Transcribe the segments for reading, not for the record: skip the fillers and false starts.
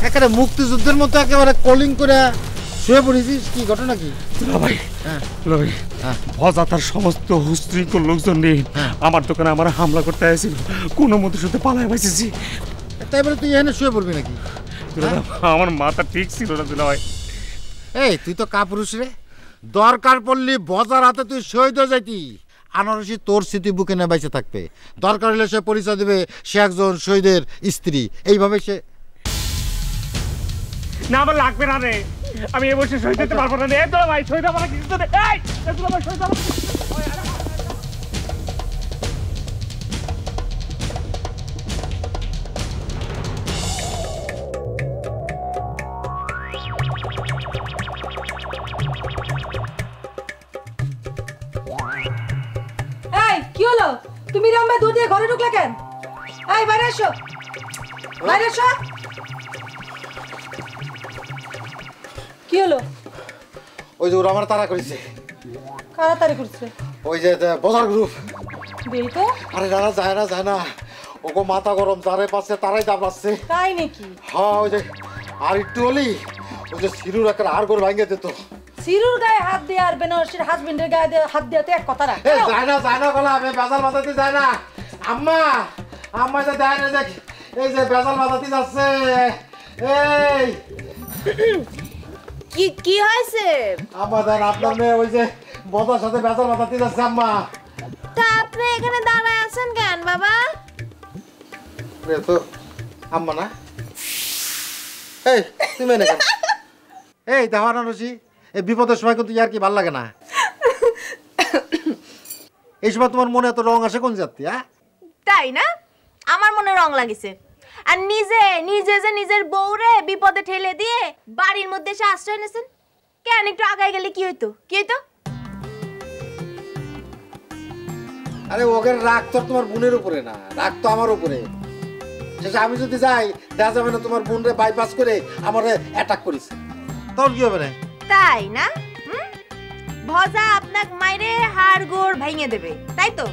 একেবারে মুক্তিযুদ্ধের মতো একেবারে কলিং করে শুয়ে পড়েছিস, কি ঘটনা কি? ভাই ভজা তার সমস্ত হুস্ত্রীকর লোকজন নিয়ে আমার দোকানে আমার হামলা করতে আসছিল, কোনো মতো সাথে পালায় বাঁচেছি। তাই বলে তুই এখানে শুয়ে পড়বি নাকি? আমার মাথা ঠিক ছিল না দুলা ভাই। এই তুই তো কাপুরুষ রে, দরকার পড়লি বজার হাতে তুই শহীদ হয়ে যাইতি, আনারসি তোর স্মৃতি বুকে নিয়ে বেঁচে থাকবে। দরকার হলে সে পরিচয় দেবে সে একজন শহীদের স্ত্রী, এইভাবে সে। না আমার লাগবে না রে, আমি এ বসে শহীদ হতে পারবো না রে। দুলা ভাই শহীদ আমার কিছু তো এই দুলা ভাই শহীদ আমার কি হলো? তুমি রম্বা দুধ দিয়ে ঘরে ঢুকলে কেন? এই বাইরে এসো, বাইরে এসো। কি হলো? ওই যে ওরা আমার তাড়া করেছে। কারা তাড়া করছে? ওই যে বজার গ্রুপ। বেই তো। আরে না যায় না, ওগো মাথা গরম, যারে পাচ্ছে তারাই দাবাচ্ছে। তাই নাকি? হ্যাঁ, ওই যে আর একটু হলি ওই যে সিরুর একটা আর গোর ভাঙিয়ে দিত। সিরুর গায়ে হাত দিয়ে আর বেনারসির হাজবেন্ডের গায়ে দিয়ে হাত দিয়ে তো এক কথা রাখ। যায় না বলা, আমি বেজাল বাজাতে যায় না। আম্মা যে দেয় না, দেখ এই যে বেজাল বাজাতে যাচ্ছে। এই কি হয়েছে? আম্মা দেন, আপনার মেয়ে ওই যে বজার সাথে বেজাল বাজাতে যাচ্ছে। আম্মা, তা আপনি এখানে দাঁড়ায় আছেন কেন বাবা? তো আম্মা না, এই তুমি না কেন? এই দেখো আনারসি, এই বিপদের সময় কিন্তু ইয়ার কি ভাল লাগে না। এই সময় তোমার মনে এত রং আসে কোন যাত্রী? তাই না? আমার মনে রং লাগিছে। আর নিজে যে নিজের বউরে বিপদে ঠেলে দিয়ে বাড়ির মধ্যে এসে আশ্রয় নিয়েছেন কেন? একটু আগায় গেলে কি হইতো? আরে ওদের রাগ তো তোমার বোনের উপরে না, রাগ তো আমার উপরে। শেষে আমি যদি যাই দেখা যাবে না তোমার বোনরে বাইপাস করে আমার অ্যাটাক করেছে, তখন কি হবে না? তাই না? ভজা আপনাক মাইরে হাড় গোড় ভেঙে দেবে, তাই তো?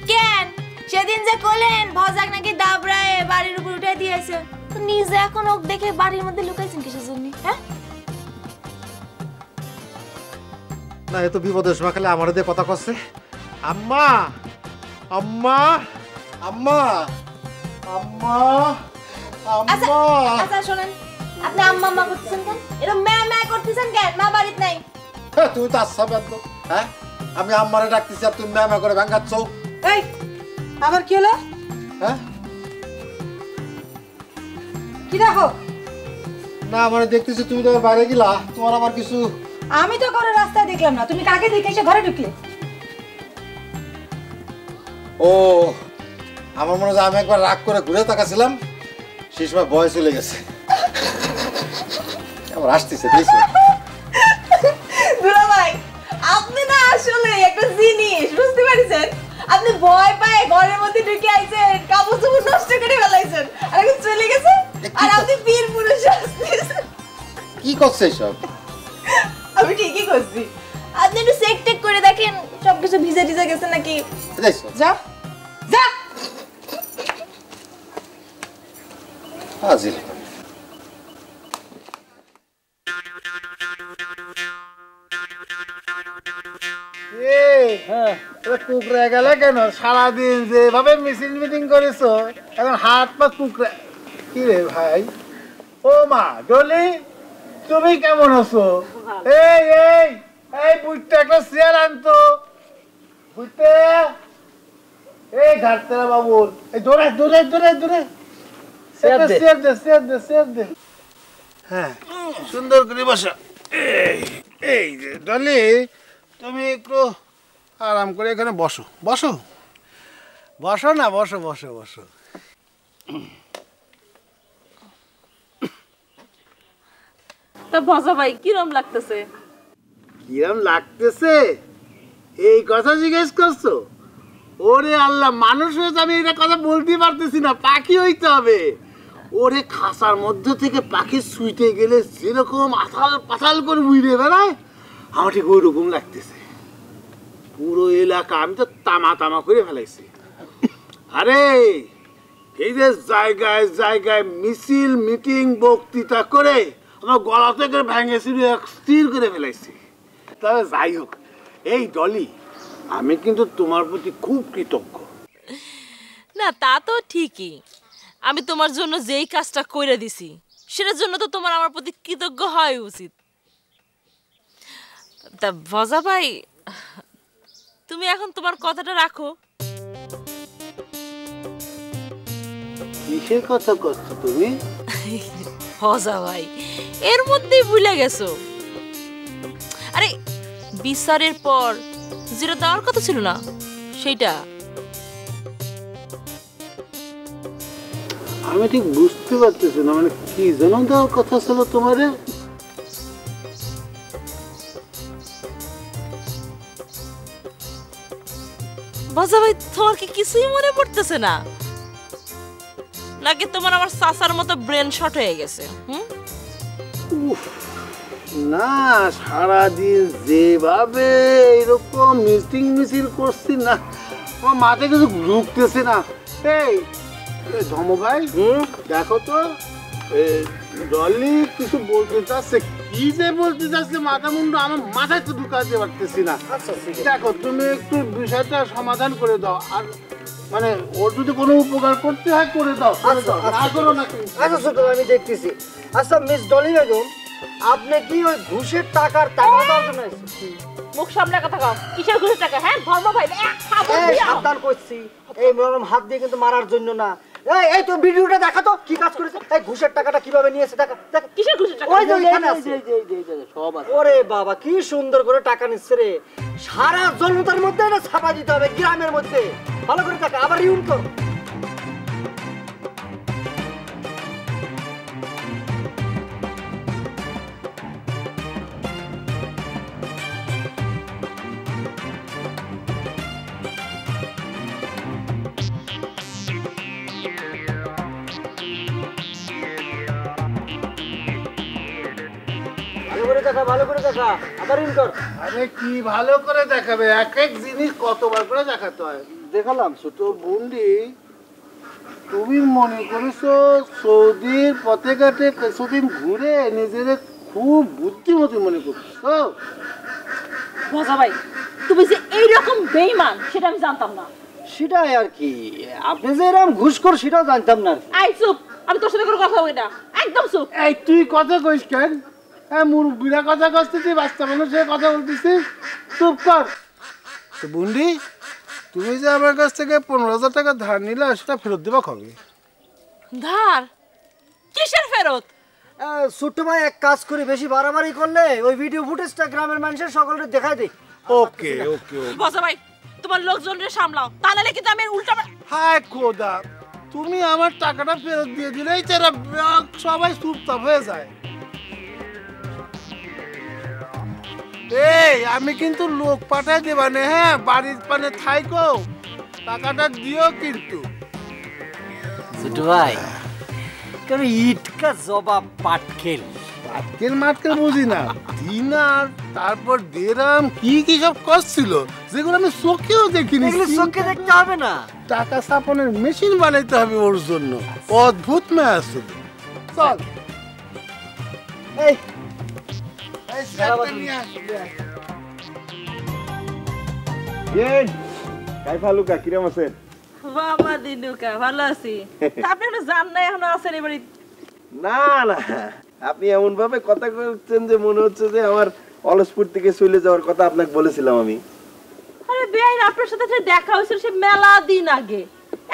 কেন সেদিন যে কলেন ভজাক নাকি দাবড়ায় বাড়ির উপর উঠে দিয়েছে, তো নিজে এখন ওক দেখে বাড়ির মধ্যে লুকাইছেন কিসের জন্য? হ্যাঁ না, এত বিপদের সময় খালি আমার দিয়ে কথা করছে। আম্মা আম্মা আম্মা আম্মা আম্মা। আচ্ছা শোনেন, আপনি আম্মা আম্মা করতেছেন কেন? এরকম ম্যা করতেছেন কেন? মা বাড়িতে নাই। তুই তো আচ্ছা বেদ, হ্যাঁ? আমি আম্মারে ডাকতেছি আর তুমি ম্যামা করে ভাঙাচ্ছ। এই আবার কি হলো? হ্যাঁ কি দেখো? না মানে দেখতেছি তুমি তো বাইরে গেলা, তোমার আমার কিছু। আমি তো ঘরে রাস্তায় দেখলাম না, তুমি কাকে দেখে এসে ঘরে ঢুকলে? ও আমার মনে হয় আমি একবার রাগ করে ঘুরে তাকাছিলাম, সেই সময় ভয় চলে গেছে। আবার আসতেছে দুলা ভাই, আপনি না আসলে একটা জিনিস বুঝতে পারছেন। আপনি ভয় পায় ঘরের মধ্যে ঢুকে আইছেন, কাপড় চোপড় নষ্ট করে ফেলাইছেন, আর এখন চলে গেছে। আর আপনি বীর পুরুষ আসতেছেন। কি করছে সব? আমি ঠিকই করছি। আপনি একটু চেক টেক করে দেখেন সবকিছু ভিজে ভিজে গেছে নাকি। যাও যা। হাজির কুকড়ে গেলে কেন? সারাদিন যেভাবে মিছিল মিটিং করেছো এখন হাত পা কুকড়ে। কি রে ভাই? ও মা ডলি, তুমি কেমন আছো? এই এই এই বুঝতে একটা চেয়ার আনতো, বুঝতে। এই ঘাটতেরা বাবুল, এই দৌড়ে দৌড়ে দৌড়ে দৌড়ে চেয়ার দে। হ্যাঁ সুন্দর করে বসা। এই যে ডলি, তুমি একটু আরাম করে এখানে বসো বসো বসো না, বসো বসো বসো। তা ভজা ভাই কিরম লাগতেছে? কিরম লাগতেছে এই কথা জিজ্ঞেস করছো? ওরে আল্লাহ, মানুষ হয়েছে আমি এটা কথা বলতে পারতেছি না, পাখি হইতে হবে। ওরে খাঁচার মধ্যে থেকে পাখি ছুঁইতে গেলে যেরকম আথাল পাথাল করে উড়ে বেড়ায়, আমার ঠিক ওই রকম লাগতেছে। পুরো এলাকা আমি তো তামা তামা করে ফেলাইছি। আরে এই যে জায়গায় জায়গায় মিছিল মিটিং বক্তৃতা করে আমার গলা থেকে ভেঙে চুরি স্থির করে ফেলাইছি। তবে যাই হোক, এই ডলি, আমি কিন্তু তোমার প্রতি খুব কৃতজ্ঞ। না তা তো ঠিকই, আমি তোমার জন্য যেই কাজটা করে দিছি সেটার জন্য তো তোমার আমার প্রতি কৃতজ্ঞ হওয়াই উচিত। তা ভজা ভাই, তুমি এখন তোমার কথাটা রাখো। কিসের কথা করছো তুমি? ভজা ভাই, এর মধ্যেই ভুলে গেছো। আরে বিচারের পর যেটা দেওয়ার কথা ছিল না সেইটা। আমি ঠিক বুঝতে পারতেছি না, মানে কি যেন দেওয়ার কথা ছিল তোমারে? ভজা ভাই, তোমার কি কিছুই মনে পড়তেছে না? নাকি তোমার আমার চাচার মতো ব্রেন শর্ট হয়ে গেছে? না, সারাদিন যেভাবে এরকম মিছিল করছি না, আমার মাথায় কিছু ঢুকতেছে না। এই ধর্ম ভাই, দেখো তো ডলি কিছু বলতে চাচ্ছে, কি যে বলতে চাচ্ছে মাথা মুন্ডু আমার মাথায় তো ঢুকাতে পারতেছি না। দেখো তুমি একটু বিষয়টা সমাধান করে দাও, আর মানে ওর যদি কোনো উপকার করতে হয় করে দাও, না করো না। আচ্ছা ছোট, আমি দেখতেছি। আচ্ছা মিস ডলি বেগম, আপনি কি ওই ঘুষের টাকার টাকা দেওয়ার জন্য এসেছেন? মুখ সামনে কথা কও, কিসের ঘুষের টাকা? হ্যাঁ ধর্ম ভাই, এই সাবধান করছি, এই নরম হাত দিয়ে কিন্তু মারার জন্য না। এই তো ভিডিওটা দেখা তো, কি কাজ করেছে? এই ঘুষের টাকাটা কিভাবে নিয়েছে দেখা দেখা। কিসের ঘুষের টাকা? ওই যে ওইখানে আছে। সব আছে। ওরে বাবা, কি সুন্দর করে টাকা নিচ্ছে রে। সারা জনতার মধ্যে এটা ছাপা দিতে হবে, গ্রামের মধ্যে। ভালো করে টাকা আবার রিউন কর। ভালো করে দেখা আবার রিউন কর। আরে কি ভালো করে দেখাবে, এক এক জিনিস কতবার করে দেখাতে হয়। দেখালাম ছোট বুন্ডি, তুমি মনে করেছো সৌদির পথে ঘাটে কিছুদিন ঘুরে নিজের খুব বুদ্ধিমতী মনে করছো? ভজা ভাই, তুমি যে এইরকম বেঈমান সেটা আমি জানতাম না। সেটাই আর কি, আপনি যে এরকম ঘুষখোর সেটাও জানতাম না। আই চুপ, আমি তোর সাথে কোনো কথা বলি না, একদম চুপ। এই তুই কথা কইস কেন? হ্যাঁ, মুরব্বীরা কথা কইতেছি, বাচ্চা মানুষের কথা বলতেছিস, চুপ কর। তো বুন্ডি, তুমি যে আমার কাছ থেকে 15,000 টাকা ধার নিলে সেটা ফেরত দেবা কবে? ধার? কিসের ফেরত? ছোট্ট ভাই, এক কাজ করে বেশি বাড়াবাড়ি করলে ওই ভিডিও ফুটেজটা গ্রামের মানুষের সকলকে দেখাই দে। ওকে ওকে। ভজা ভাই, তোমার লোকজনকে সামলাও, তা নাহলে কিন্তু আমি উল্টা। হায় খোদা, তুমি আমার টাকাটা ফেরত দিয়ে দিলেই তারা সবাই চুপচাপ হয়ে যায়। এই আমি কিন্তু লোক পাঠাই দেবা না, হ্যাঁ, বাড়ির পানে থাইকো, টাকাটা দিও কিন্তু। ছোট ভাই, কেন ইটকা জবাব পাটকেল আজকের মাটকেল বুঝি না, দিনার তারপর দেরাম কি কি সব করছিল যেগুলো আমি চোখেও দেখিনি। এগুলো চোখে দেখতে হবে না, টাকা ছাপানোর মেশিন বানাইতে হবে ওর জন্য। অদ্ভুত মেয়ে আসছিল। চল এই কিরম আছেন? বাবা দিনুকা, ভালো আছি। আপনি এখনো যান না, এখনো আছেন এবারে? না না, আপনি এমন ভাবে কথা বলছেন যে মনে হচ্ছে যে আমার অলসপুর থেকে চলে যাওয়ার কথা আপনাকে বলেছিলাম আমি। আরে বেআইন, আপনার সাথে যে দেখা হয়েছিল সে মেলা দিন আগে,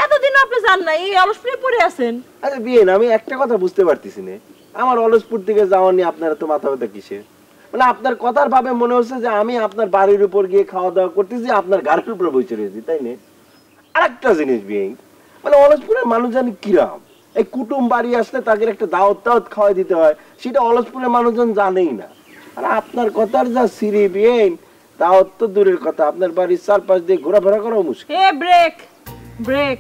এতদিন আপনি যান না, এই অলসপুরে পড়ে আছেন। আরে বিয়েন, আমি একটা কথা বুঝতে পারতেছি না, আমার অলসপুর থেকে যাওয়া নিয়ে আপনার তো মাথা ব্যথা কিসের? মানে আপনার কথার ভাবে মনে হচ্ছে যে আমি আপনার বাড়ির উপর গিয়ে খাওয়া দাওয়া করতেছি, আপনার গাড়ির উপর বসে রয়েছি, তাই না? আর একটা জিনিস বিয়েন, মানে অলসপুরের মানুষ জানি কিরাম, এই কুটুম বাড়ি আসলে তাদের একটা দাওয়াত খাওয়াই দিতে হয়, সেটা অলসপুরের মানুষজন জানেই না। আর আপনার কথার যা সিঁড়ি বিয়েন, দাওয়াত তো দূরের কথা, আপনার বাড়ির চারপাশ দিয়ে ঘোরাফেরা করাও মুশকিল। হে ব্রেক ব্রেক,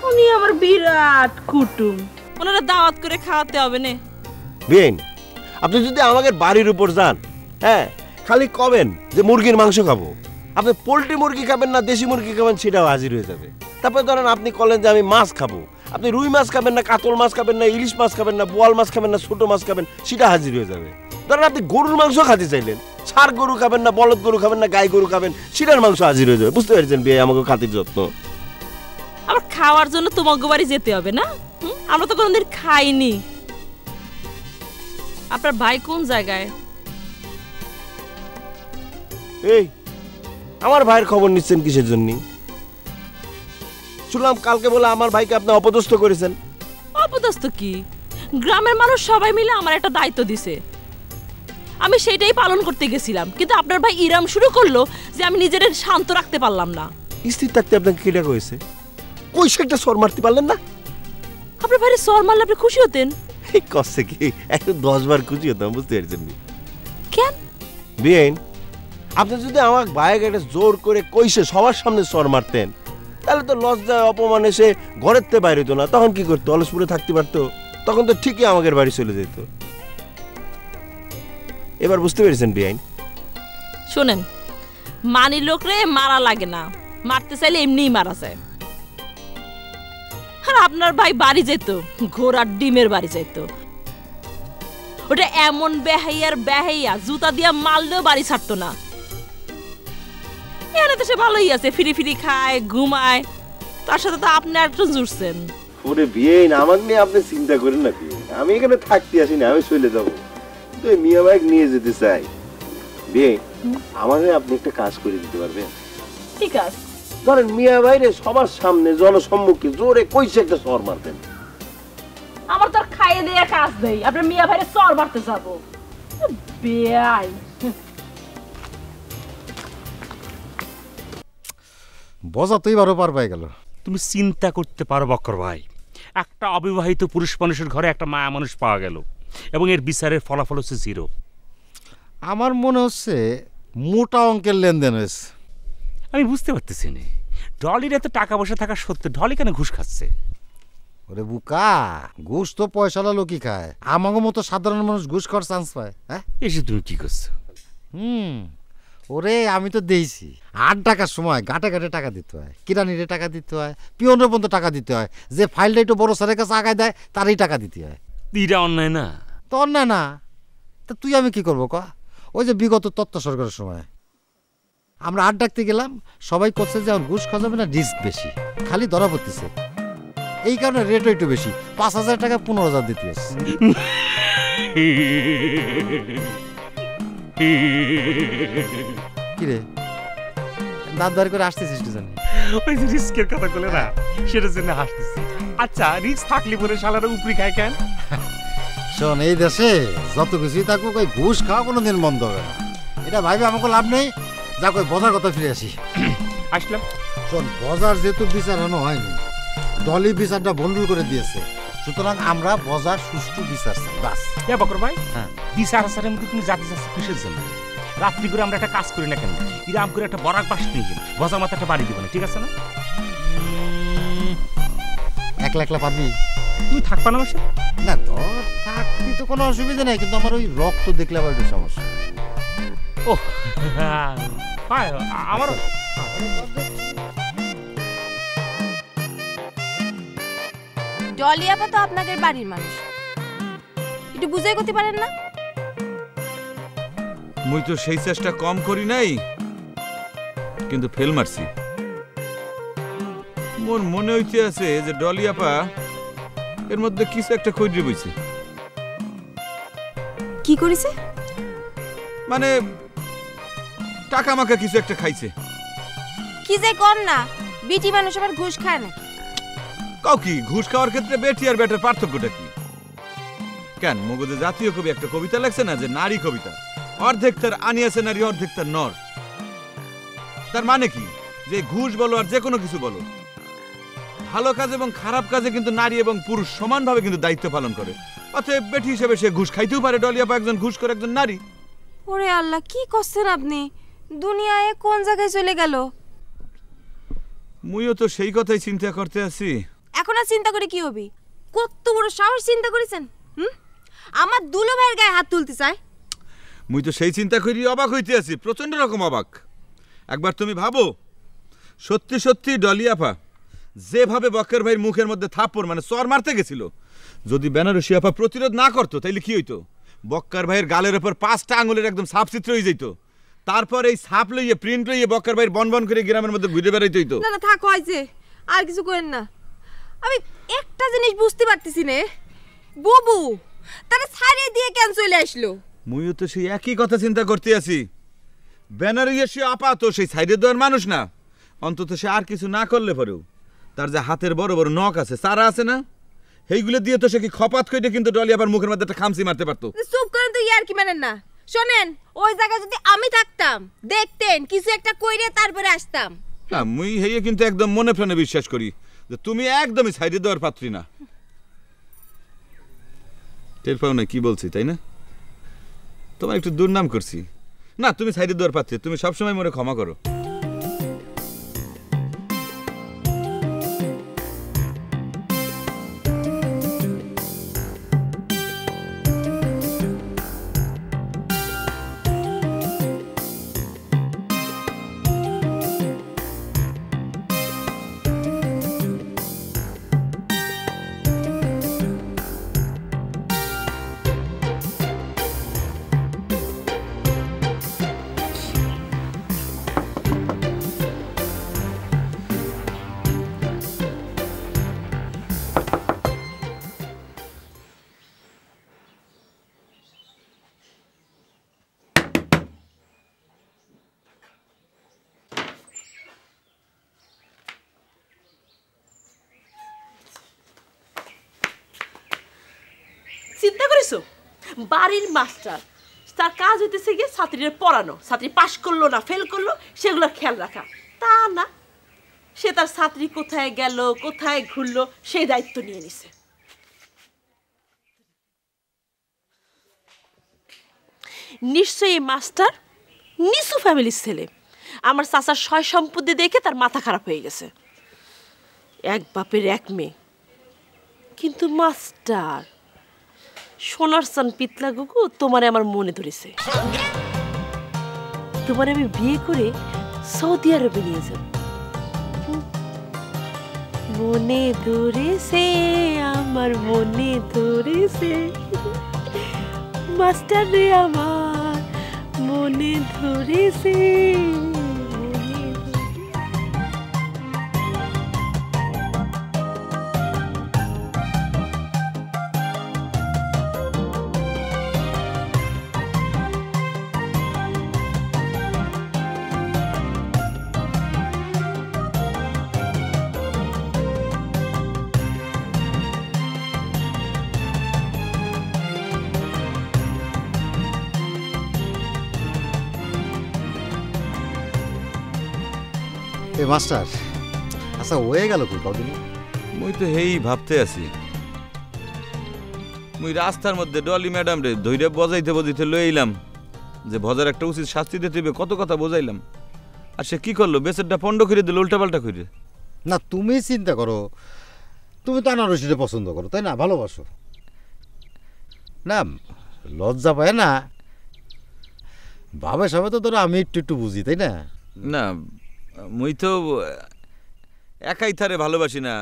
উনি আমার বিরাট কুটুম, ওনারা দাওয়াত করে খাওয়াতে হবে না। বিয়েন, আপনি যদি আমাদের বাড়ির উপর যান, হ্যাঁ, খালি কবেন যে মুরগির মাংস খাবো, আপনি পোল্ট্রি মুরগি খাবেন না দেশি মুরগি খাবেন সেটাও হাজির হয়ে যাবে। তারপরে ধরেন আপনি বলেন যে আমি মাছ খাবো, আপনি রুই মাছ খাবেন না, কাতল মাছ খাবেন না, ইলিশ মাছ খাবেন না, বোয়াল মাছ খাবেন না, ছোট মাছ খাবেন, সেটা হাজির হয়ে যাবে। ধরেন আপনি গরুর মাংস খেতে চাইলেন, ষাঁড় গরু খাবেন না, বলদ গরু খাবেন না, গাই গরু খাবেন, সেটার মাংস হাজির হয়ে যাবে। বুঝতে পারছেন বিয়ে আমাকে খাতির যত্ন। আবার খাওয়ার জন্য তোমাকে বাড়ি যেতে হবে না? আমরা তো কোনোদিন খাইনি। আপনার ভাই কোন জায়গায়? এই আমার ভাইয়ের খবর নিচ্ছেন কিসের জন্য? শুনলাম কালকে বলে আমার ভাইকে আপনি অপদস্থ করেছেন। অপদস্থ কি? গ্রামের মানুষ সবাই মিলে আমার একটা দায়িত্ব দিছে, আমি সেটাই পালন করতে গেছিলাম, কিন্তু আপনার ভাই ইরাম শুরু করলো যে আমি নিজের শান্ত রাখতে পারলাম না। স্থির থাকতে আপনাকে কেটা কয়েছে? কইছে একটা সর মারতে পারলেন না? আপনার ভাইয়ের সর মারলে আপনি খুশি হতেন? এই কষ্ট কি একটু 10 বার খুশি হতাম। বুঝতে পারছেন কেন? বিয়েন আপনি যদি আমার ভাইকে একটা জোর করে কইছে সবার সামনে সর মারতেন, তাহলে তো লজ্জায় অপমানে সে ঘরের থেকে বাইরে হতো না। তখন কি করতো? অলসপুরে থাকতে পারতো, তখন তো ঠিকই আমাদের বাড়ি চলে যেত। এবার বুঝতে পেরেছেন বিয়াইন? শোনেন, মানি লোকরে মারা লাগে না, মারতে চাইলে এমনিই মারা যায়। আর আপনার ভাই বাড়ি যেত, ঘোড়ার ডিমের বাড়ি যেত। ওটা এমন বেহাইয়ার বেহাইয়া, জুতা দিয়া মারলেও বাড়ি ছাড়তো না। এখানে তো সে ভালোই আছে, ফিরি ফিরি খায়, ঘুমায়। তার সাথে তো আপনি একটু জুড়ছেন। ওরে বিয়েন আমার নিয়ে আপনি চিন্তা করেন না বিয়েন, আমি এখানে থাকতে আসি না, আমি চলে যাবো। তো মিয়া ভাই নিয়ে যেতে চাই। বিয়ে আমারে আপনি একটা কাজ করে দিতে পারবেন? ঠিক আছে, ধরেন মিয়া ভাইরে সবার সামনে জনসম্মুখে জোরে কইছে একটা সর মারতেন। আমার তো আর খাইয়ে দিয়ে কাজ নেই, আপনার মিয়া ভাইরে চর মারতে যাবো? বেয়াই বজা তুই বারো পার পাই গেল। তুমি চিন্তা করতে পারো বক্কর ভাই, একটা অবিবাহিত পুরুষ মানুষের ঘরে একটা মায়া মানুষ পাওয়া গেল এবং এর বিচারের ফলাফল হচ্ছে 0। আমার মনে হচ্ছে মোটা অঙ্কের লেনদেন হয়েছে। আমি বুঝতে পারতেছি না, ডলির এত টাকা পয়সা থাকা সত্ত্বেও ডলি কেন ঘুষ খাচ্ছে? ওরে বুকা, ঘুষ তো পয়সালা লোকই খায়, আমাকে মতো সাধারণ মানুষ ঘুষ খাওয়ার চান্স পায়? হ্যাঁ এসে তুমি কি করছো? ওরে আমি তো দিয়েছি 8 টাকার সময় ঘাটে ঘাটে টাকা দিতে হয়, কিরানিরে টাকা দিতে হয়, পিয়নের পর্যন্ত টাকা দিতে হয়, যে ফাইলটা একটু বড় স্যারের কাছে আগায় দেয় তারই টাকা দিতে হয়। এটা অন্যায় না? তো অন্যায় না, তা তুই আমি কি করবো ক? ওই যে বিগত তত্ত্ব সরকারের সময় আমরা 8 ডাকতে গেলাম, সবাই করছে যে আমার ঘুষ খাওয়া যাবে না, রিস্ক বেশি, খালি ধরা পড়তেছে। এই কারণে রেটও একটু বেশি, 5,000 টাকা 15,000 দিতে হচ্ছে। কিরে দাঁত বার করে আসতেছিস কি জানি? ওই যে রিস্কের কথা বলে না, সেটার জন্য হাসতেছি। আচ্ছা রিস্ক থাকলে বলে শালারা উপরি খায় কেন? শোন, এই দেশে যত কিছুই থাকুক ওই ঘুষ খাওয়া কোনোদিন বন্ধ হবে না, এটা ভাইবে আমাকে লাভ নেই। যা কই বজার কথা ফিরে আসি। আসলাম। শোন, বজার যেহেতু বিচার এখনো হয়নি, ডলি বিচারটা বন্ডুল করে দিয়েছে, সুতরাং আমরা বজার সুষ্ঠু বিচার চাই বাস। বকর ভাই, হ্যাঁ বিচার আচারের মধ্যে তুমি জাতি যাচ্ছ কিসের জন্য? রাত্রি করে আমরা একটা কাজ করি না কেন? ইরাম করে একটা বরাক বাস নিয়ে গেল, বজা মাথা একটা বাড়ি দিব না, ঠিক আছে না? একলা একলা পারবি? তুমি থাকবা না বসে? না তোর থাকবি তো কোনো অসুবিধা নেই, কিন্তু আমার ওই রক্ত দেখলে আবার একটু সমস্যা। ও আমারও ডলি আপা তো আপনাদের বাড়ির মানুষ, একটু বুঝাই করতে পারেন না? মুই তো সেই চেষ্টা কম করি নাই, কিন্তু ফেল মারছি। মোর মনে হইতে আছে যে ডলি আপা এর মধ্যে কিছু একটা কইরে বইছে। কি করেছে? মানে টাকা মাকা কিছু একটা খাইছে। কি যে কর না, বিটি মানুষ আবার ঘুষ খায় না? কাউ কি ঘুষ খাওয়ার ক্ষেত্রে বেটি আর বেটার পার্থক্যটা কি? কেন মগজে জাতীয় কবি একটা কবিতা লেখছে না যে নারী কবিতা, অর্ধেক তার আনিয়াছে নারী, অর্ধেক তার নর। তার মানে কি যে ঘুষ বলো আর যে কোনো কিছু বলো, ভালো কাজ এবং খারাপ কাজে কিন্তু নারী এবং পুরুষ সমানভাবে কিন্তু দায়িত্ব পালন করে। অতএব বেটি হিসেবে সে ঘুষ খাইতেও পারে। ডলি আপা একজন ঘুষ করে একজন নারী। ওরে আল্লাহ, কি করছেন আপনি? দুনিয়ায় কোন জায়গায় চলে গেল? মুইও তো সেই কথাই চিন্তা করতে আছি। এখন আর চিন্তা করে কি হবে? কত বড় সাহস চিন্তা করেছেন? আমার দুলো ভাইয়ের গায়ে হাত তুলতে চায়? মুই তো সেই চিন্তা করি অবাক হইতে আছি, প্রচন্ড রকম অবাক। একবার তুমি ভাবো, সত্যি সত্যি ডলি আপা যেভাবে বক্কর ভাইয়ের মুখের মধ্যে থাপ্পড় মানে চর মারতে গেছিল, যদি বেনারসি আপা প্রতিরোধ না করতো তাইলে কি হইতো? বক্কর ভাইয়ের গালের উপর 5টা আঙুলের একদম ছাপচিত্র হয়ে যেত। তারপর এই ছাপ লইয়ে প্রিন্ট লইয়ে বক্কর ভাইয়ের বনবন করে গ্রামের মধ্যে ঘুরে বেড়াইতে হইতো। না না থাক হয়েছে, আর কিছু করেন না। আমি একটা জিনিস বুঝতে পারতেছি না, বুবু তারা ছাড়িয়ে দিয়ে কেন চলে আসলো? মুইও তো সেই একই কথা চিন্তা করতে আছি। বেনারসি আপা তো সেই সাইডে দেওয়ার মানুষ না, অন্তত সে আর কিছু না করলে পরেও তার যে হাতের বড় বড় নখ আছে, চারা আছে না, সেইগুলো দিয়ে তো সে কি খপাত কইতে কিন্তু ডলি আবার মুখের মধ্যে একটা খামচি মারতে পারতো। চুপ করেন তো, ইয়ার কি মানেন না? শোনেন, ওই জায়গায় যদি আমি থাকতাম দেখতেন কিছু একটা কইরে তারপরে আসতাম। না মুই হেয়ে কিন্তু একদম মনে প্রাণে বিশ্বাস করি যে তুমি একদমই সাইডে দেওয়ার পাত্রী না। টের পাও না কি বলছি, তাই না? তোমার একটু দুর্নাম করছি না, তুমি সাইডে দেওয়ার পাত্রী, তুমি সবসময় মনে ক্ষমা করো। চিন্তা করেছো, বাড়ির মাস্টার তার কাজ হইতেছে গিয়ে ছাত্রীদের পড়ানো, ছাত্রী পাশ করলো না ফেল করলো সেগুলোর খেয়াল রাখা। তা না, সে তার ছাত্রী কোথায় গেল কোথায় ঘুরলো সেই দায়িত্ব নিয়ে নিছে। নিশ্চয়ই এই মাস্টার নিচু ফ্যামিলির ছেলে। আমার চাচার সয় সম্পত্তি দেখে তার মাথা খারাপ হয়ে গেছে। এক বাপের এক মেয়ে, কিন্তু মাস্টার সোনার চান পিতলা গুকু তোমারে আমার মনে ধরেছে। তোমারে আমি বিয়ে করে সৌদি আরবে নিয়ে যাব। মনে ধরেছে আমার, মনে ধরেছে মাস্টার রে আমার, মনে ধরেছে। এ মাস্টার, আচ্ছা হয়ে গেল কই কদিন? মুই তো হেই ভাবতে আছি। মুই রাস্তার মধ্যে ডলি ম্যাডাম রে ধৈর্য বজাইতে বজাইতে লই এলাম যে ভজার একটা উচিত শাস্তি দিতে হবে, কত কথা বোঝাইলাম, আর সে কি করলো? বেচারটা পণ্ড করে দিল উল্টাপাল্টা করে। না তুমি চিন্তা করো, তুমি তো আনারসিটা পছন্দ করো তাই না, ভালোবাসো না, লজ্জা পায় না ভাবে সবে, তো ধরো আমি একটু একটু বুঝি তাই না। না মুই তো একাই থারে ভালোবাসি না,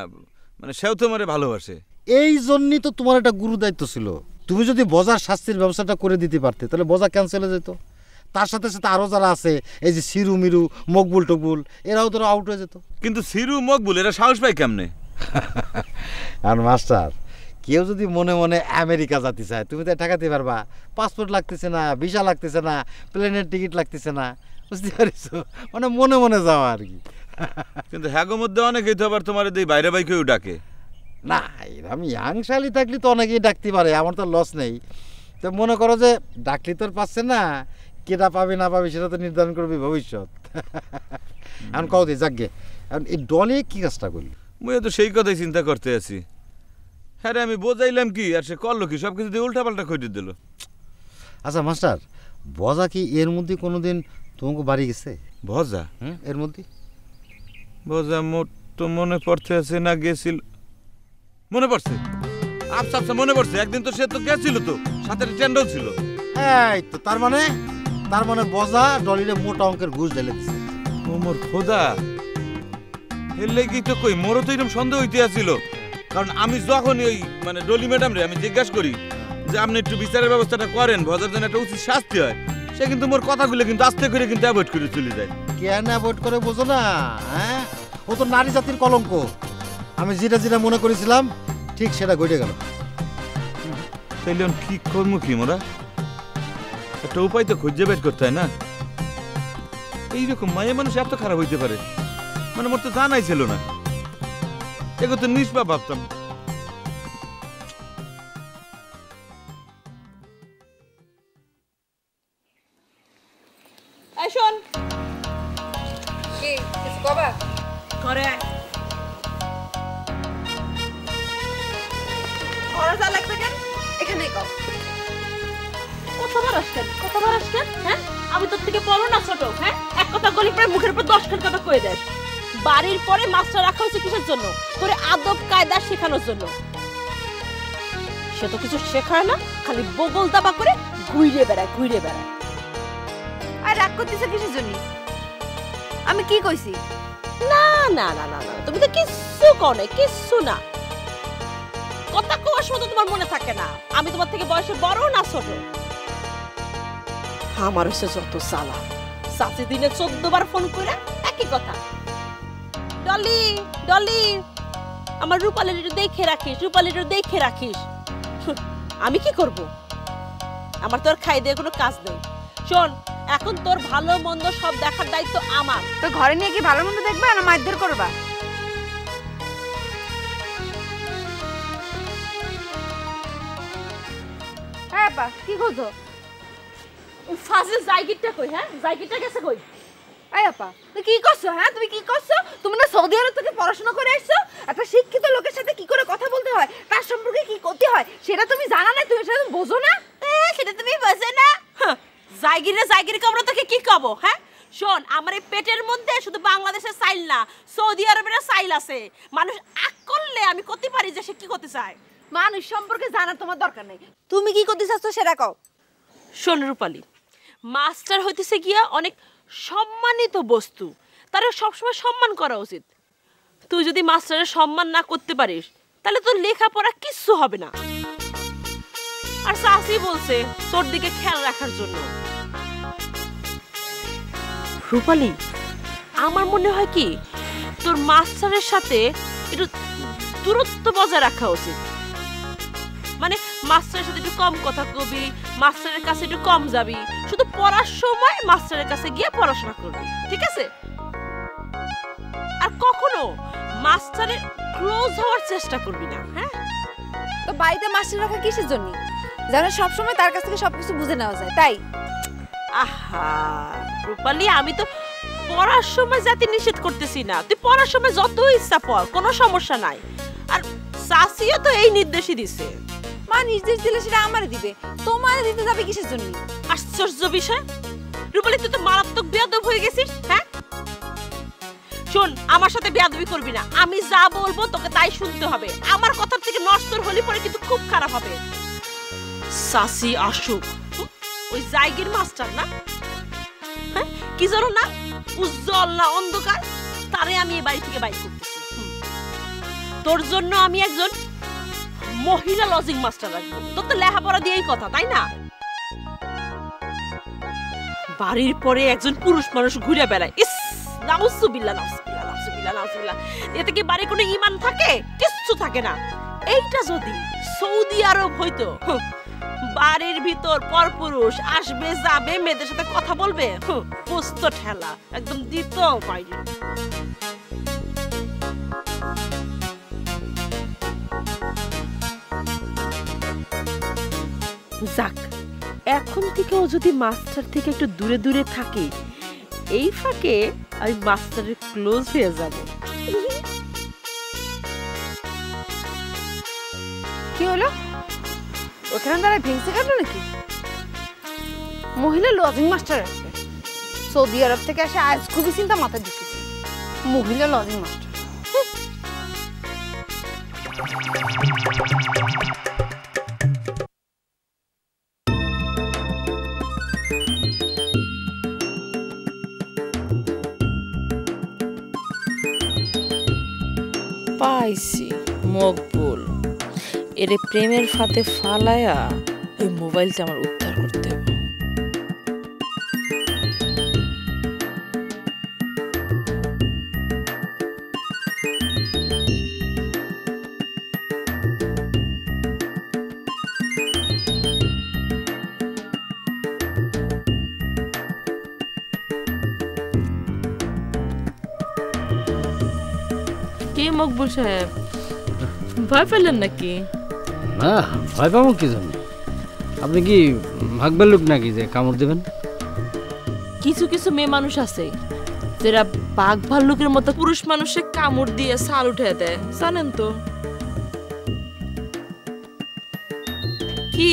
মানে সেও তো আমারে ভালোবাসে। এই জন্যই তো তোমার একটা গুরু দায়িত্ব ছিল। তুমি যদি বজার শাস্তির ব্যবসাটা করে দিতে পারতে তাহলে বজা ক্যান্সেল হয়ে যেত। তার সাথে সাথে আরও যারা আছে, এই যে সিরু মিরু মকবুল টকবুল, এরাও তো আউট হয়ে যেত। কিন্তু সিরু মকবুল এরা সাহস পায় কেমনে? আর মাস্টার, কেউ যদি মনে মনে আমেরিকা যেতে চায় তুমি তো ঠেকাতে পারবা। পাসপোর্ট লাগতেছে না, ভিসা লাগতেছে না, প্লেনের টিকিট লাগতেছে না, বুঝতে পারিস? মানে মনে মনে যাওয়া আর কি। কিন্তু হ্যাগো মধ্যে অনেকেই তো আবার তোমার এই বাইরে বাইকেও ডাকে। না আমি ইয়াংশালি থাকলে তো অনেকেই ডাকতে পারে, আমার তো লস নেই। তো মনে করো যে ডাকলি তোর পাচ্ছে না, কেটা পাবে না পাবে সেটা তো নির্ধারণ করবি ভবিষ্যৎ। এখন কও দি যাকগে, এখন এই ডলে কি কাজটা করলি? মুইও তো সেই কথাই চিন্তা করতে আছি। হ্যাঁ রে, আমি বোঝাইলাম কি আর সে করলো কি, সব কিছু দিয়ে উল্টাপাল্টা করে দিল। আচ্ছা মাস্টার, বজা কি এর মধ্যে কোনোদিন তোমাকে বাড়ি গেছে? ভজা? এর মধ্যে ভজা মোট তো মনে পড়তে আছে না, গেছিল, মনে পড়ছে, আচ্ছা আচ্ছা মনে পড়ছে। একদিন তো সে তো গেছিল, তো সাথে টেন্ডও ছিল। এই তো তার মানে বজা ডলিরে মোটা অঙ্কের ঘুষ ঢেলে দিছে। ওমর খোদা, এর লেগেই তো কই মোরও তো এরকম সন্দেহ হইতে আসছিল, কারণ আমি যখন ওই মানে ডলি ম্যাডাম রে আমি জিজ্ঞাসা করি যে আপনি একটু বিচারের ব্যবস্থাটা করেন, ভজার জন্য একটা উচিত শাস্তি হয়, সে কিন্তু মোর কথাগুলো কিন্তু আস্তে করে কিন্তু অ্যাভয়েড করে চলে যায়। কেন অ্যাভয়েড করে বোঝো না? হ্যাঁ, ও তো নারী জাতির কলঙ্ক। আমি যেটা যেটা মনে করেছিলাম ঠিক সেটা ঘটে গেল। তাইলে কি করবো কি মোরা? একটা উপায় তো খুঁজে বের করতে হয় না? এইরকম মায়ের মানুষ এত খারাপ হইতে পারে মানে মোর তো জানাই ছিল না, এগো তো নিষ্পাপ ভাবতাম। এই শোন, কি কিছু কবা? ঘরে আয়। ঘরে যা লাগবে কেন? এখানেই কও। কতবার আসছেন হ্যাঁ? আমি তোর থেকে বড় না ছোট? হ্যাঁ, এক কথা গলি পরে মুখের উপর 10 কথা কয়ে দেয়। বাড়ির পরে মাস্টার রাখা হয়েছে কিসের জন্য? তোরে আদব কায়দা শেখানোর জন্য। সে তো কিছু শেখায় না, খালি বগল দাবা করে ঘুরে বেড়ায়। আর রাগ করতেছ কিসের জন্য? আমি কি কইছি? না, তুমি তো কিচ্ছু কও না, কিচ্ছু না। কথা কোয়ার সময় তো তোমার মনে থাকে না আমি তোমার থেকে বয়সে বড় না ছোট। আমার হচ্ছে যত জ্বালা, চাচি দিনে 14 বার ফোন করে একই কথা, ডলি আমার রূপালীর দেখে রাখিস। আমি কি করব? আমার তোর খাই দিয়ে কোনো কাজ নেই। শোন, এখন তোর ভালো মন্দ সব দেখার দায়িত্ব আমার। তো ঘরে নিয়ে কি ভালো মন্দ দেখবা না মারধর করবা? হ্যাঁ পা, কি করছো? ফাজিল জায়গিরটা কই? হ্যাঁ, জায়গিরটা গেছে কই? এই আপা, তুমি কি করছো? হ্যাঁ, তুমি কি করছো? তুমি না সৌদি আরব থেকে পড়াশোনা করে আসছো? একটা শিক্ষিত লোকের সাথে কি করে কথা বলতে হয়, তার সম্পর্কে কি করতে হয় সেটা তুমি জানা না, তুমি সেটা বোঝো না? সেটা তুমি বোঝো না? জায়গিরে আমরা তোকে কি কব? হ্যাঁ শোন, আমার এই পেটের মধ্যে শুধু বাংলাদেশের চাইল না, সৌদি আরবের চাইল আছে। মানুষ আক করলে আমি করতে পারি যে সে কি করতে চায়। মানুষ সম্পর্কে জানার তোমার দরকার নেই, তুমি কি করতে চাচ্ছ সেটা কও। শোন রূপালী, মাস্টার হইতেছে গিয়া অনেক সম্মানিত বস্তু, তার সবসময় সম্মান করা উচিত। তুই যদি মাস্টারের সম্মান না করতে পারিস তাহলে তোর লেখাপড়া কিচ্ছু হবে না। আর চাচি বলছে তোর দিকে খেয়াল রাখার জন্য। রূপালী, আমার মনে হয় কি তোর মাস্টারের সাথে একটু দূরত্ব বজায় রাখা উচিত। মানে মাস্টারের সাথে একটু কম কথা কবি, মাস্টারের কাছে একটু কম যাবি, শুধু পড়ার সময় মাস্টারের কাছে গিয়ে পড়াশোনা করবি, ঠিক আছে? আর কখনো মাস্টারের ক্লোজ হওয়ার চেষ্টা করবি না। হ্যাঁ, তো বাড়িতে মাস্টার রাখা কিসের জন্য? যেন সবসময় তার কাছ থেকে সবকিছু বুঝে নেওয়া যায়, তাই? আহা রূপালী, আমি তো পড়ার সময় যাতে নিষেধ করতেছি না, তুই পড়ার সময় যত ইচ্ছা পড়, কোনো সমস্যা নাই। আর চাচিও তো এই নির্দেশই দিছে। মা নির্দেশ দিলে সেটা আমারে দিবে, তোমারে দিতে যাবে কিসের জন্য? আশ্চর্য বিষয় রূপালী, তুই তো মারাত্মক বেয়াদব হয়ে গেছিস। হ্যাঁ শোন, আমার সাথে বেয়াদবি করবি না, আমি যা বলবো তোকে তাই শুনতে হবে। আমার কথার থেকে নষ্টর হলি পরে কিন্তু খুব খারাপ হবে। চাচি আসুক, ওই জায়গির মাস্টার না, হ্যাঁ কি জানো না, উজ্জ্বল না অন্ধকার, তারে আমি এই বাড়ি থেকে বাইর করতেছি। তোর জন্য আমি একজন মহিলা লজিং মাস্টার রাখবো। তোর তো লেখাপড়া দিয়েই কথা, তাই না? বাড়ির পরে একজন পুরুষ মানুষ ঘুরে বেড়ায়, ইস নাউজুবিল্লাহ, এতে কি বাড়ির কোনো ঈমান থাকে? কিচ্ছু থাকে না। এইটা যদি সৌদি আরব হইতো, বাড়ির ভিতর পরপুরুষ আসবে যাবে, মেয়েদের সাথে কথা বলবে, পোস্ত ঠেলা একদম দিত বাইরে। যাক, এখন থেকেও যদি মাস্টার থেকে একটু দূরে দূরে থাকে, এই ফাঁকে আমি মাস্টারের ক্লোজ হয়ে যাব। কি হলো? ওখানে দাঁড়ায় ভেঙছে কেন নাকি? মহিলা লজিং মাস্টার আছে, সৌদি আরব থেকে আসে, আজ খুবই চিন্তা মাথায় ঢুকেছে, মহিলা লজিং মাস্টার। পাইছি মকবুল, এর প্রেমের ফাঁদে ফালায়া ওই মোবাইলটা আমার উদ্ধার করতে হবে। কে মকবুল সাহেব, ভয় পেলেন নাকি? না, ভয় পাবো কি জন্য? আপনি কি ভাগবের লোক নাকি যে কামড় দেবেন? কিছু কিছু মেয়ে মানুষ আছে যারা বাঘ ভাল্লুকের মতো পুরুষ মানুষে কামড় দিয়ে ছাল উঠে দেয়, জানেন তো? কি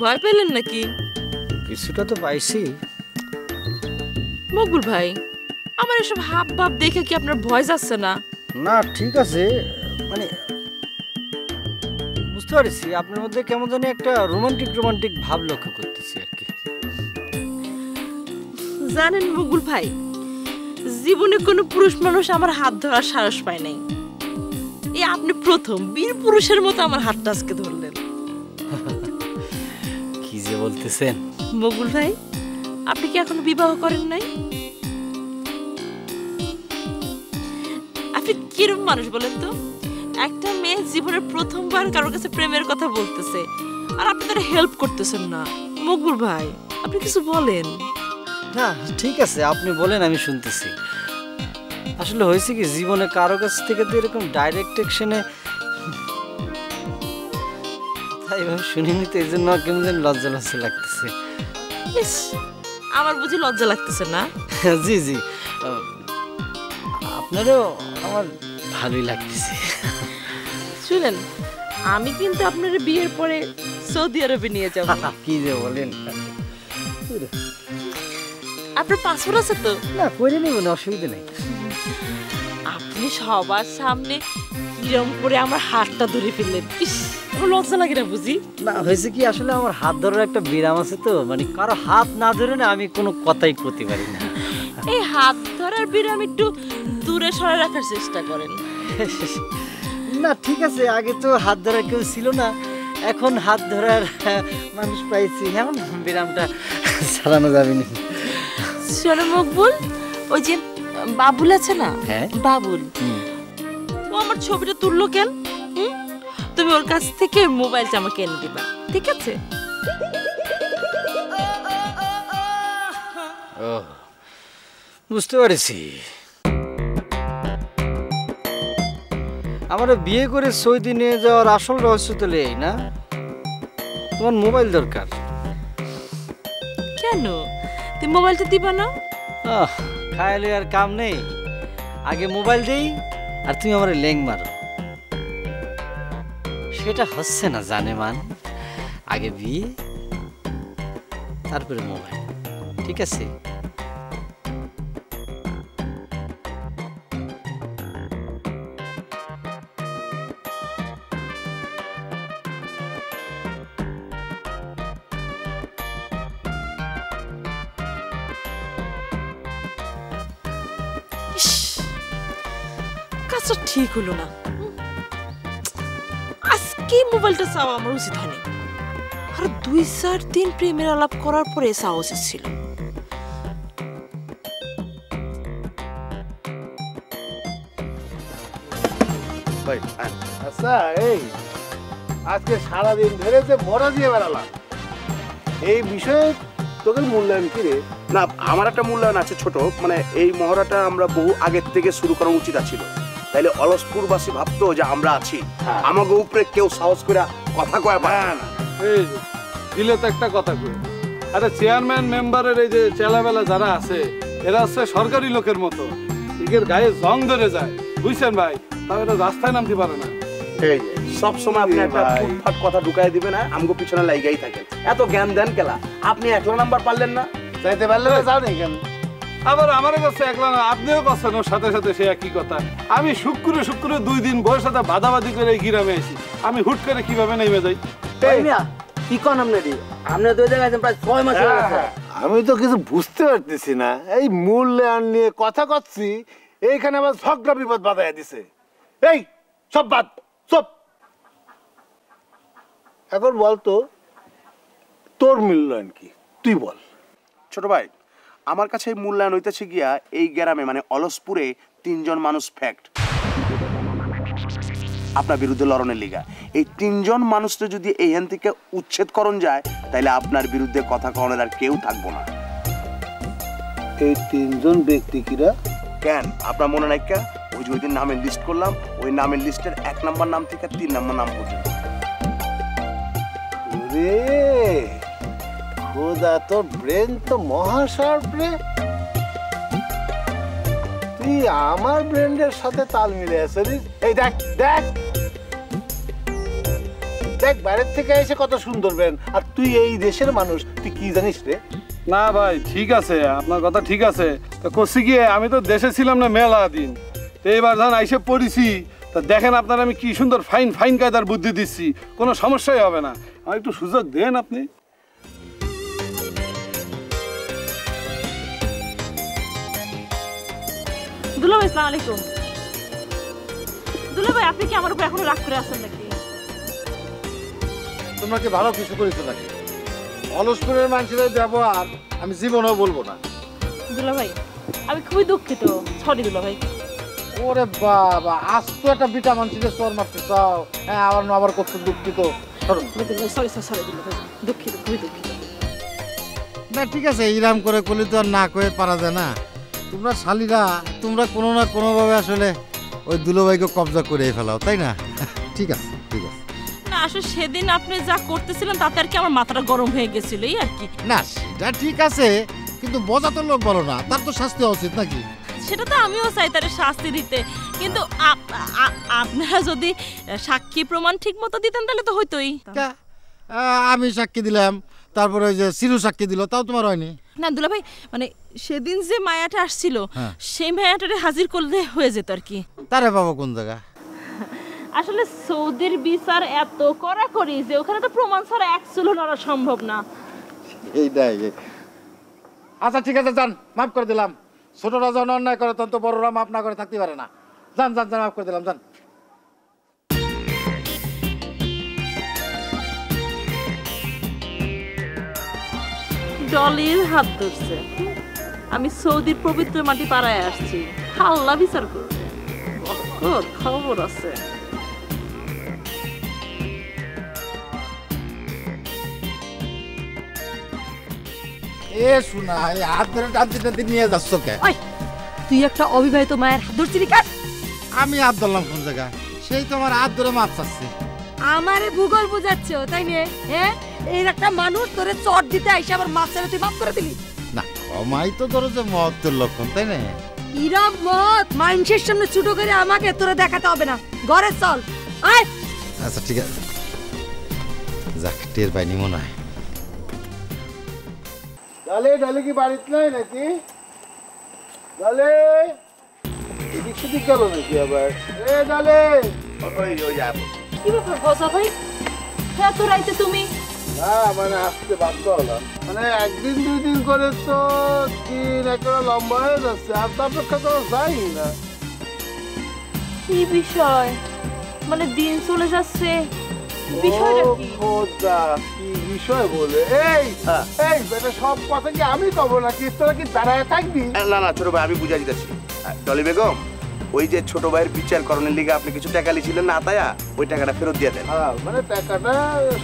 ভয় পেলেন নাকি? কিছুটা তো পাইছি। মকবুল ভাই, আমার এসব হাব ভাব দেখে কি আপনার ভয় যাচ্ছে না? না ঠিক আছে, মানে বুঝতে পারছি আপনার মধ্যে কেমন জানি একটা রোমান্টিক ভাব লক্ষ্য করতেছি আর কি। জানেন মকবুল ভাই, জীবনে কোনো পুরুষ মানুষ আমার হাত ধরার সাহস পায় নাই। এই আপনি প্রথম বীর পুরুষের মতো আমার হাতটা আজকে ধরলেন। কি যে বলতেছেন মকবুল ভাই, আপনি কি এখনো বিবাহ করেন নাই? আপনি কিরকম মানুষ বলেন তো? একটা মেয়ে জীবনের প্রথমবার কারোর কাছে প্রেমের কথা বলতেছে আর আপনি তার হেল্প করতেছেন না। মকবুল ভাই, আপনি কিছু বলেন। না ঠিক আছে, আপনি বলেন, আমি শুনতেছি। আসলে হয়েছে কি, জীবনে কারো কাছ থেকে তো এরকম ডাইরেক্ট অ্যাকশনে তাই ভাবে শুনিনি, তো এই জন্য কেমন যেন লজ্জা লাগতেছে। ইস, আমার বুঝি লজ্জা লাগতেছে না? জি জি, আপনারও আমার ভালোই লাগতেছে। শুনেন, আমি কিন্তু আপনার বিয়ের পরে সৌদি আরবে নিয়ে যাব। কি যে বলেন? আপনার পাসপোর্ট আছে তো? না, করে নিব না, অসুবিধা নেই। আপনি সবার সামনে কিরম করে আমার হাতটা ধরে ফেললেন, ইস, আমার লজ্জা লাগে না বুঝি? না হয়েছে কি, আসলে আমার হাত ধরার একটা বিরাম আছে তো, মানে কারো হাত না ধরে না আমি কোনো কথাই করতে পারি না। এই হাত ধরার বিরাম একটু দূরে সরে রাখার চেষ্টা করেন। না ঠিক আছে, আগে তো হাত ধরার কেউ ছিল না, এখন হাত ধরার মানুষ পাইছি, এখন বিরামটা চালানো যাবে না। শোনো মকবুল, ওই যে বাবুল আছে না, হ্যাঁ বাবুল, ও আমার ছবিটা তুললো কেন? তুমি ওর কাছ থেকে মোবাইলটা আমাকে এনে দিবা, ঠিক আছে? বুঝতে পারছি, আমার বিয়ে করে সৌদি নিয়ে যাওয়ার আসল রহস্য তো এই না, তোমার মোবাইল দরকার। কেন তুমি মোবাইলটা দিবা না? খায়ালে আর কাম নেই, আগে মোবাইল দেই আর তুমি আমার লেং মারো, সেটা হচ্ছে না জানে মান। আগে বিয়ে, তারপরে মোবাইল, ঠিক আছে? কাজটা ঠিক হলো না, আজকে মোবাইলটা চাওয়া আমার উচিত হয়নি। আর 2-4 দিন প্রেমের আলাপ করার পরে চাওয়া উচিত ছিল। আচ্ছা, এই আজকে সারাদিন ধরে যে মরা দিয়ে বেড়ালাম, এই বিষয়ে তোদের মূল্যায়ন কি রে? না, আমার একটা মূল্যায়ন আছে ছোট, মানে এই মহড়াটা আমরা বহু আগের থেকে শুরু করা উচিত ছিল, তাইলে অলসপুরবাসী ভাবতো যে আমরা আছি, আমাকে উপরে কেউ সাহস করে কথা কয় পায় না। এই দিলে তো একটা কথা কই, আরে চেয়ারম্যান মেম্বারের এই যে চেলাবেলা যারা আছে, এরা হচ্ছে সরকারি লোকের মতো, এদের গায়ে জং ধরে যায়, বুঝছেন ভাই? তাও এরা রাস্তায় নামতে পারে না। এই সব সময় আপনি একটা ফুটফাট কথা ঢুকাই দিবেন, আমগো পিছনে লাইগাই থাকেন, এত জ্ঞান দেন কেলা? আপনি 1 নাম্বার পারলেন না, চাইতে পারলে না, যাও কেন? আবার আমারও কাছে একলা না, আপনিও করছেন ওর সাথে সাথে সে একই কথা। আমি শুক্রে 2 দিন বয়স সাথে বাদাবাদি করে এই গ্রামে আছি, আমি হুট করে কিভাবে নেমে যাই? কি কোন আপনারই আপনি 2 জায়গায় আছেন প্রায় 6 মাস হয়ে গেছে। আমি তো কিছু বুঝতে পারতেছি না, এই মূল্যায়ন নিয়ে কথা করছি, এইখানে আবার ঝগড়া বিপদ বাঁধাইয়া দিছে। এই সব বাদ, সব। এখন বলতো তোর মূল্যায়ন কি, তুই বল। ছোট ভাই, আমার কাছে মূল্যায়ন হইতেছে গিয়া এই গ্রামে মানে অলসপুরে 3 জন মানুষ ফ্যাক্ট আপনার বিরুদ্ধে লড়নের লিগা। এই 3 জন মানুষটা যদি এইখান থেকে উচ্ছেদ করণ যায় তাহলে আপনার বিরুদ্ধে কথা কনের আর কেউ থাকবো না। এই 3 জন ব্যক্তি কিরা? কেন আপনার মনে নাই কা? ওই যে ওই দিন নামের লিস্ট করলাম, ওই নামের লিস্টের 1 নম্বর নাম থেকে 3 নম্বর নাম পর্যন্ত। রে খোদা, তোর ব্রেন তো মহাশার্প রে। তুই আমার ব্রেনের সাথে তাল মিলে আসছিস। এই দেখ দেখ দেখ, বাইরের থেকে এসে কত সুন্দর ব্রেন, আর তুই এই দেশের মানুষ, তুই কি জানিস রে? না ভাই ঠিক আছে, আপনার কথা ঠিক আছে। তো করছি গিয়ে আমি তো দেশে ছিলাম না মেলা দিন, তো এইবার ধর আইসে পড়েছি। তা দেখেন আপনার আমি কি সুন্দর ফাইন ফাইন কায়দার বুদ্ধি দিচ্ছি, কোনো সমস্যাই হবে না। আমার একটু সুযোগ দেন আপনি। দুলাভাই আসসালামু আলাইকুম। দুলাভাই আপনি কি আমার উপর এখনো রাগ করে আছেন নাকি? তোমরা কি ভালো কিছু করেছো নাকি? অলসপুরের মানুষের ব্যবহার আমি জীবনেও বলবো না। দুলাভাই আমি খুবই দুঃখিত, সরি দুলাভাই। ওরে বাবা, আজ তো একটা বিটা মানুষের চর মারতে চাও, হ্যাঁ আবার কত দুঃখিত। সরি সরি দুলাভাই, দুঃখিত, খুবই দুঃখিত। না ঠিক আছে, ইরাম করে করলে তো আর না করে পারা যায় না। তোমরা শালীরা তোমরা কোনো না কোনোভাবে আসলে ওই দুলোভাইকে কবজা করে ফেলাও, তাই না? ঠিক আছে ঠিক আছে। না আসলে সেদিন আপনি যা করতেছিলেন তাতে আর কি আমার মাথাটা গরম হয়ে গেছিল, এই আর কি। না সেটা ঠিক আছে, কিন্তু বোঝা তো লোক বলো না, তার তো শাস্তি হওয়া উচিত নাকি? সেটা তো আমিও চাই তার শাস্তি দিতে, কিন্তু আপনারা যদি সাক্ষী প্রমাণ ঠিক মতো দিতেন তাহলে তো হইতোই। আমি সাক্ষী দিলাম, তারপরে ওই যে সিরু সাক্ষী দিল, তাও তোমার হয়নি? না দুলাভাই, মানে সেদিন যে মায়াটা আসছিল সেই মায়াটারে হাজির করলে হয়ে যেত আর কি। তারে বাবা কোন জায়গা? আসলে সৌদির বিচার এত কড়াকড়ি যে ওখানে তো প্রমাণ ছাড়া এক চুলো নড়া সম্ভব না। এইটাই। আচ্ছা ঠিক আছে, যান, মাফ করে দিলাম। ছোটরা যখন অন্যায় করে তখন তো বড়রা মাফ না করে থাকতে পারে না। যান যান যান, মাফ করে দিলাম, যান। ডলির হাত ধরছে, আমি সৌদির পবিত্র মাটি পাড়ায় আসছি, আল্লাহ বিচার করবে, খবর আছে। এ শোনা, এই হাত ধরে টানতে টানতে নিয়ে যাচ্ছ কে? তুই একটা অবিবাহিত মায়ের হাত ধরছিলি কেন? আমি হাত ধরলাম কোন জায়গা? সেই তোমার হাত ধরে মাপ চাচ্ছে। আমারে ভূগোল বুঝাচ্ছ তাই নে? হ্যাঁ, এই একটা মানুষ তোরে চট দিতে আইসা আবার মাপ ছেড়ে তুই মাপ করে দিলি? না, ক্ষমাই তো ধরো যে মহত্বের লক্ষণ, তাই না? ইরাম মত মানুষের সামনে ছোট করে আমাকে তোরে দেখাতে হবে না, ঘরে চল আয়। আচ্ছা ঠিক আছে, যাক, টের পাইনি মনে হয়। ডালে ডালে কি বাড়িতে নাই নাকি? ডালে এদিক সেদিক গেল নাকি আবার? এ ডালে, কি ব্যাপার ভজা ভাই, এত রাইতে তুমি? না মানে আসতে বাধ্য হলাম, মানে একদিন 2 দিন করে তো দিন একেবারে লম্বা হয়ে যাচ্ছে, আর তো অপেক্ষা করা যায় না। কি বিষয়? মানে দিন চলে যাচ্ছে, বিষয়টা কি? খোদা, কি বিষয় বলে? এই এই বেটা, সব কথা কি আমি কব নাকি? তোরা কি দাঁড়ায় থাকবি? না না ছোট ভাই, আমি বুঝাই দিতেছি। ডলি বেগম, ওই যে ছোট ভাইয়ের বিচার করণের লিগে আপনি কিছু টাকা লিছিলেন না তাইয়া, ওই টাকাটা ফেরত দিয়ে দেন। হ্যাঁ, মানে টাকাটা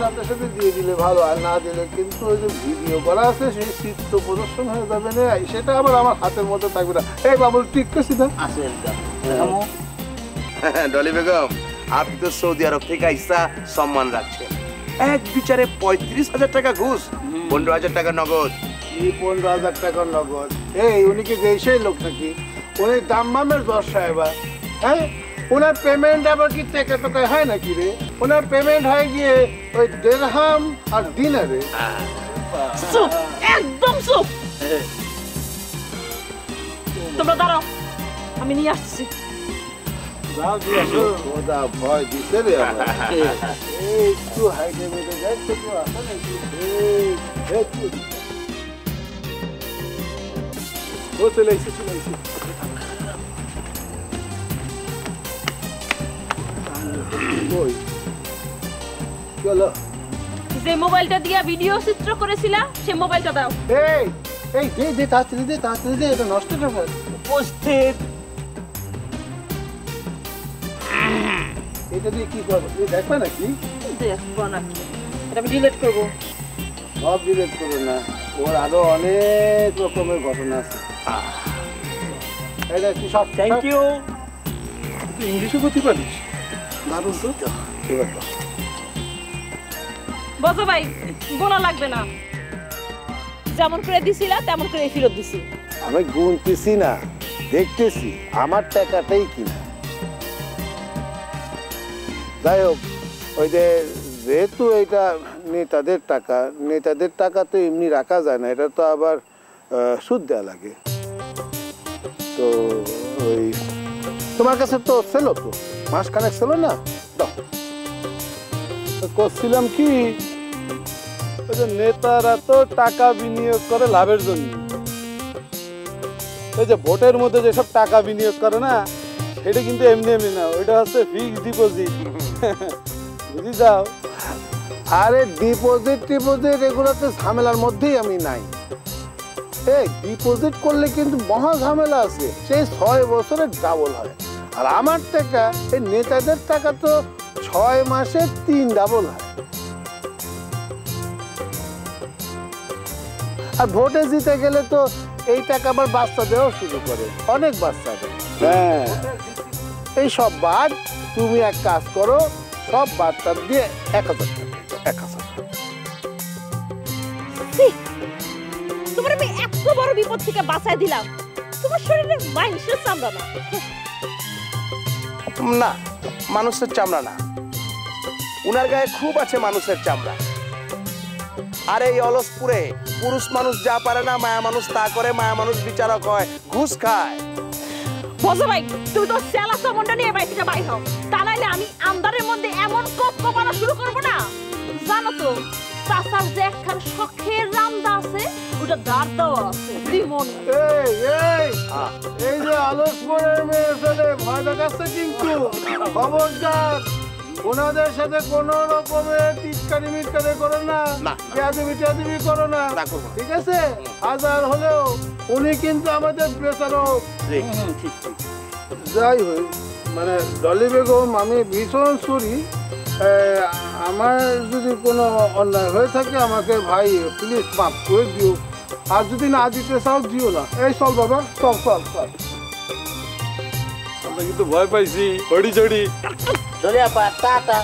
সাথে সাথে দিয়ে দিলে ভালো, আর না দিলে কিন্তু ওই যে ভিডিও করা আছে সেই চিত্র প্রদর্শন হয়ে যাবে না, সেটা আবার আমার হাতের মধ্যে থাকবে না। এই বাবুল ঠিক করছি না? আসেন ডলি বেগম, আপনি তো সৌদি আরব থেকে আইসা সম্মান রাখছেন, এক বিচারে 35,000 টাকা ঘুষ, 15,000 টাকা নগদ। কি 15,000 টাকার নগদ? এই উনি কি দেশের লোক নাকি? উনি দাম্মামের দশ সাহেবা। হ্যাঁ, ওনার পেমেন্ট আবার কি টাকা টাকায় হয় নাকি রে? ওনার পেমেন্ট হয় গিয়ে ওই দিরহাম আর দিনারে। চুপ, একদম চুপ। তোমরা দাঁড়াও, আমি নিয়ে আসছি। যাও দিয়ে আসো। ওদা ভয় দিছে রে আমার। এই একটু হাইটে মেটে যাই তো কেউ আসে নাকি? ও চলে এসে চলে এসে। কই কি হলো? যে মোবাইলটা দিয়া ভিডিও চিত্র করেছিলা সে মোবাইলটা দাও। এই এই দে তাড়াতাড়ি দে, এটা নষ্ট করে ফেল। উপস্থিত। এটা দিয়ে কি করবো তুমি দেখবে নাকি? দেখবো নাকি, এটা আমি ডিলিট করবো। সব ডিলিট করো না, ওর আরো অনেক রকমের ঘটনা আছে। এটা কি সব? Thank you. তুই ইংলিশে বলতে পারিস? দারুণ তো। বজো ভাই গোনা লাগবে না, যেমন করে দিছিলা তেমন করে ফেরত দিছি। আমি গুনতেছি না, দেখতেছি আমার টাকাটাই কিনা। যাই হোক, ওই যে যেহেতু এটা নেতাদের টাকা তো এমনি রাখা যায় না, এটা তো আবার সুদ দেওয়া লাগে। তো ওই তোমার কাছে তো ছিল, তো মাসখানেক ছিল না, দাও। করছিলাম কি, ওই যে নেতারা তো টাকা বিনিয়োগ করে লাভের জন্য। এই যে ভোটের মধ্যে যেসব টাকা বিনিয়োগ করে না, সেটা কিন্তু এমনি এমনি না, ওইটা হচ্ছে ফিক্সড ডিপোজিট। বুঝি যাও। আরে ডিপোজিট এগুলোতে ঝামেলার মধ্যেই আমি নাই। এই ডিপোজিট করলে কিন্তু মহা ঝামেলা আছে, সেই 6 বছরে ডাবল হয়। আর আমার টাকা, এই নেতাদের টাকা তো 6 মাসে 3 ডাবল হয়। আর ভোটে জিতে গেলে তো এই টাকা আবার বাচ্চা দেওয়া শুরু করে, অনেক বাচ্চা দেয়। হ্যাঁ, এই সব বাদ তুমি এক কাজ করো, সব বাচ্চা দিয়ে 1000 টাকা। 1000। তোমার আমি এত বড় বিপদ থেকে বাঁচাই দিলাম, তোমার শরীরে মাংসের চামড়া না। না, মানুষের চামড়া না, উনার গায়ে খুব আছে মানুষের চামড়া। আর এই অলসপুরে পুরুষ মানুষ যা পারে না, মায়া মানুষ তা করে। মায়া মানুষ বিচারক হয়, ঘুষ খায়। বজো ভাই, তুমি তো সেলা সামনটা নিয়ে বাড়ি থেকে বাইর হও, তা নাইলে আমি আন্দারের মধ্যে এমন কোপানো শুরু করবো না। জানো তো চাচার যে একখান শখের রামদা আছে, ওটা দাঁড় দেওয়া আছে জীবন। এই যে আলোকপুরের মেয়ে ছেলে ভয় দেখাচ্ছে, কিন্তু খবরদার ওনাদের সাথে কোন রকমের টিটকারি মিটকারি করো না, টিয়াদিবি করো না, ঠিক আছে? হাজার হলেও উনি কিন্তু আমাদের বিচারক। যাই হোক, মানে ডলি বেগম, আমি ভীষণ সরি, আমার যদি কোনো অন্যায় হয়ে থাকে আমাকে ভাই প্লিজ মাফ করে দিও। আর যদি না দিতে চাও দিও না। এই চল বাবা, চল। আমরা কিন্তু ভয় পাইছি, হড়ি চড়ি। ধরে আপা টাটা।